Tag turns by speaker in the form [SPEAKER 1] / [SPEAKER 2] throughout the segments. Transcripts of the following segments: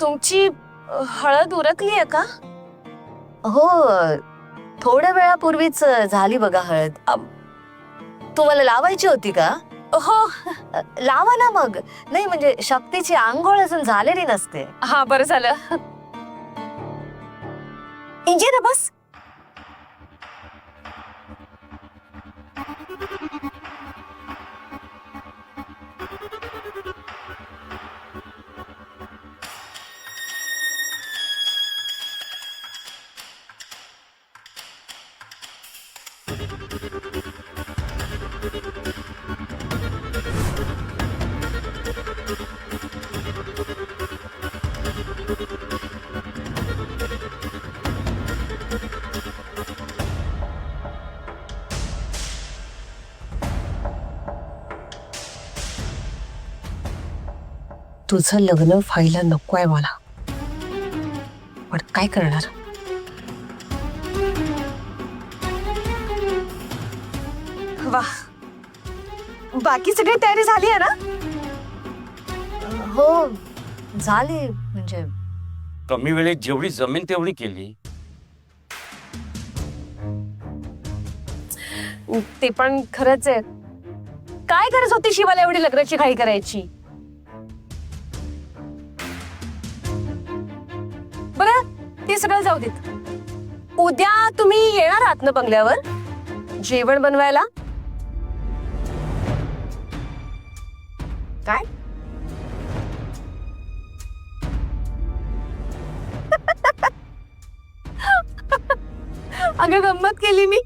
[SPEAKER 1] तुमची हळद उरकली आहे का?
[SPEAKER 2] हो, थोड्या वेळापूर्वीच झाली बघा हळद. तुम्हाला लावायची होती का?
[SPEAKER 1] हो.
[SPEAKER 2] लावा ना मग. नाही म्हणजे शक्तीची आंघोळ अजून झालेली नसते.
[SPEAKER 1] हा, बरं झालं. इंजे ना बस.
[SPEAKER 2] तुझं लग्न व्हायला नकोय मला, पण काय करणार?
[SPEAKER 1] वा, बाकी सगळी तयारी झाली आहे ना?
[SPEAKER 2] हो झाली. म्हणजे
[SPEAKER 3] कमी वेळेत जेवढी जमेन तेवढी केली.
[SPEAKER 1] ते पण खरंच आहे. काय गरज होती शिवाला एवढी लग्नाची घाई करायची? बरं, ते सगळं जाऊ देत. उद्या तुम्ही येणार आहात ना बंगल्यावर जेवण बनवायला? काय? अगं गंमत केली मी.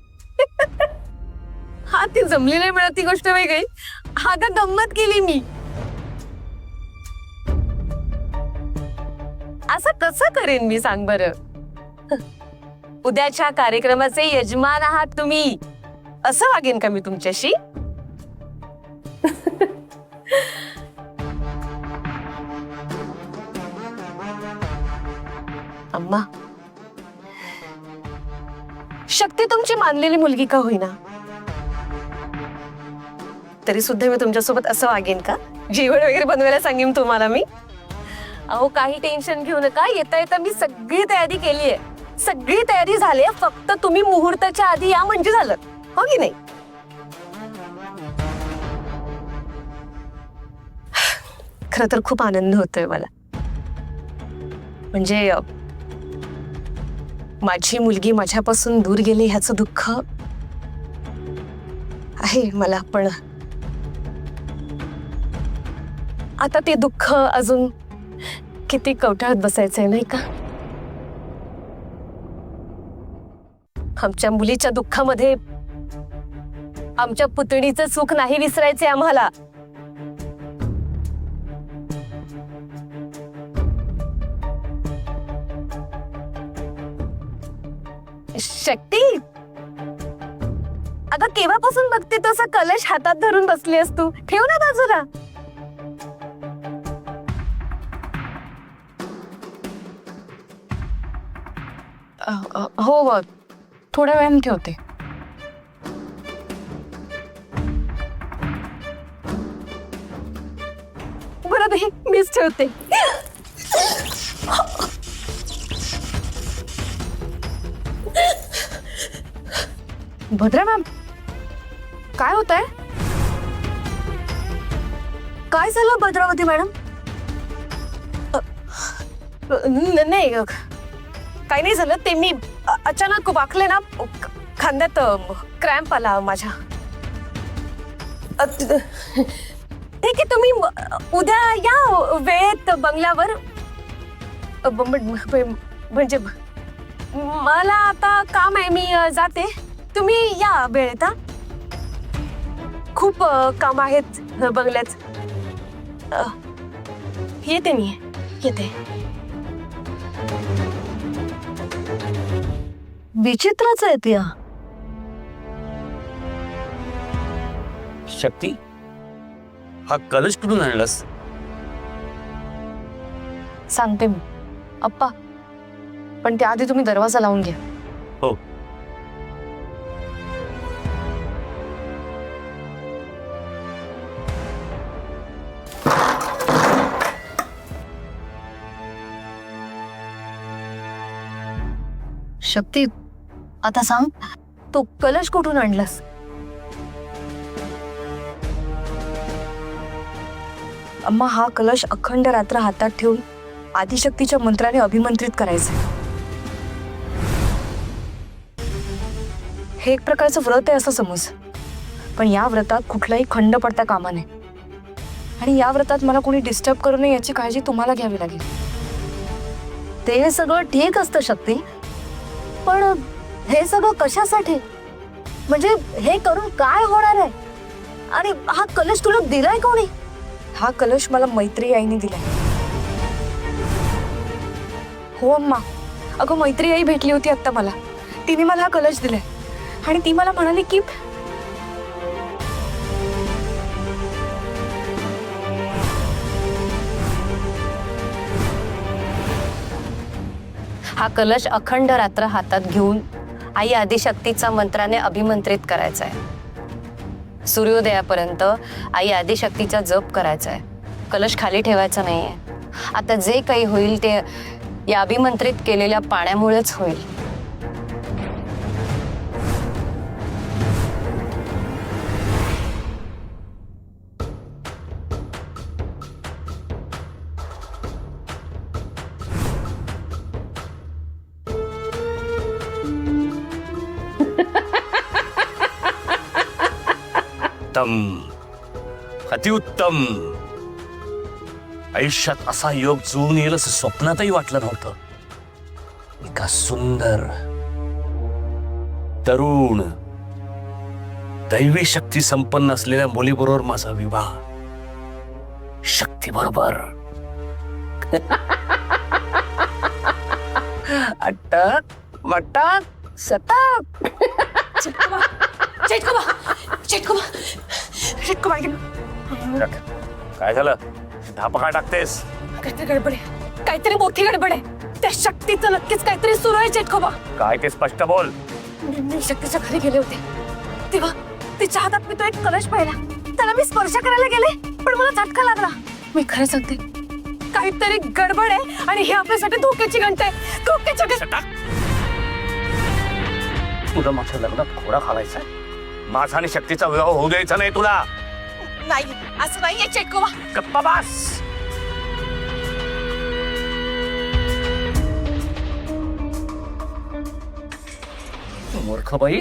[SPEAKER 1] हा, ती जमली नाही म्हणत ती गोष्ट वेगळी. अगं गंमत केली मी. असं कसं करेन मी, सांग बरं? उद्याच्या कार्यक्रमाचे यजमान आहात तुम्ही, असं वागेन का मी तुमच्याशी? अम्मा, शक्ती तुमची मानलेली मुलगी का होईना, तरी सुद्धा मी तुमच्यासोबत असं वागेन का? जेवण वगैरे बनवायला सांगेन तुम्हाला मी? अहो, काही टेन्शन घेऊ नका. येता येता मी सगळी तयारी केली आहे. सगळी तयारी झाली आहे. फक्त तुम्ही मुहूर्ताच्या आधी या म्हणजे झालं, हो की नाही? खरं तर खूप आनंद होतोय मला. म्हणजे माझी मुलगी माझ्यापासून दूर गेली ह्याचं दुःख आहे मला, पण आता ते दुःख अजून किती कवटाळत बसायचंय, नाही का? आमच्या मुलीच्या दुःखामध्ये आमच्या पुतणीचं सुख नाही विसरायचे आम्हाला. शक्ती, अगं केव्हापासून बघते तसा कलश हातात धरून बसली आहेस तू? ठेव ना बाजूला.
[SPEAKER 4] हो, थोड्या वेळाने ठेवते.
[SPEAKER 1] बरं नाही, मीच ठेवते.
[SPEAKER 4] भद्रा मॅम, काय होत आहे?
[SPEAKER 1] काय झालं भद्रावती मॅडम? नाही, काही नाही झालं. ते मी अचानक वाकले ना, खांद्यात क्रॅम्प आला माझ्या. ठीक आहे, तुम्ही उद्या या वेळेत बंगल्यावर. म्हणजे मला आता काम आहे, मी जाते. तुम्ही या वेळेत. हा, खूप काम आहेत बंगल्यात. येते मी, येते.
[SPEAKER 2] विचित्रच आहे त्या.
[SPEAKER 3] शक्ती, हा कलश कुठून आणलास?
[SPEAKER 4] सांगते मी. अप्पा, पण त्याआधी तुम्ही दरवाजा लावून घ्या.
[SPEAKER 3] हो.
[SPEAKER 2] शक्ती, आता सांग, तो कलश कुठून आणलास?
[SPEAKER 4] अम्मा, हा कलश अखंड रात्र हातात ठेवून आदिशक्तीच्या मंत्राने अभिमंत्रित करायचं. हे एक प्रकारचं व्रत आहे असं समज, पण या व्रतात कुठलाही खंड पडता कामा नये. आणि या व्रतात मला कोणी डिस्टर्ब करू नये याची काळजी तुम्हाला घ्यावी लागेल.
[SPEAKER 2] ते सगळं ठीक असतं शक्ती, पण हे सगळं कशासाठी? म्हणजे हे करून काय होणार आहे? आणि हा कलश तुला दिलाय कोणी?
[SPEAKER 4] हा कलश मला मैत्री आईने दिलाय. हो अम्मा, अगं मैत्री आई भेटली होती आता मला. तिने मला हा कलश दिलाय आणि ती मला म्हणाली की
[SPEAKER 1] हा कलश अखंड रात्र हातात घेऊन आई आदिशक्तीचा मंत्राने अभिमंत्रित करायचा आहे. सूर्योदयापर्यंत आई आदिशक्तीचा जप करायचा आहे. कलश खाली ठेवायचा नाहीये. आता जे काही होईल ते या अभिमंत्रित केलेल्या पाण्यामुळेच होईल.
[SPEAKER 3] उत्तम, अतिउत्तम. आयुष्यात असा योग जुळून येईल असं स्वप्नातही वाटलं नव्हतं. एका सुंदर, तरुण, दैवी शक्ती संपन्न असलेल्या मुलीबरोबर माझा विवाह. शक्ती बरोबर. अटक मटक सटक. काय झालं? धापा टाकतेस?
[SPEAKER 1] काहीतरी गडबड आहे, काहीतरी मोठी गडबड आहे. त्या शक्तीचं नक्कीच काहीतरी सुरू आहे चेटकोबा.
[SPEAKER 3] काय ते स्पष्ट बोल.
[SPEAKER 1] मी शक्तीच्या घरी गेले होते तेव्हा तिच्या हातात मी तो एक कलश पाहिला. त्याला मी स्पर्श करायला गेले पण मला झटका लागला. मी खरं सांगते, काहीतरी गडबड आहे आणि हे आपल्यासाठी धोक्याची घंटा आहे. धोक्याची घंटा.
[SPEAKER 3] तुला माझ्या लग्नात घोडा घालायचा माझा आणि शक्तीचा विवाह होऊ द्यायचा नाही तुला.
[SPEAKER 1] नाही, असं नाहीये चेटकोबा.
[SPEAKER 3] गप्पा बस. मूर्ख बाई,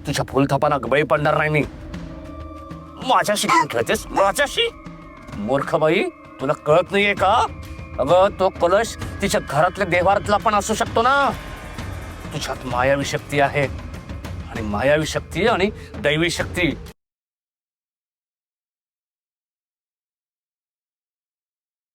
[SPEAKER 3] तुझ्या फुलथापाला बळी पडणार नाही मी. माझ्याशी खेळतेस? माझ्याशी? मूर्ख बाई, तुला कळत नाहीये का? अगं, तो कलश तिच्या घरातल्या देवारातला पण असू शकतो ना. तुझ्यात मायावी शक्ती आहे आणि मायावी शक्ती आणि दैवी शक्ती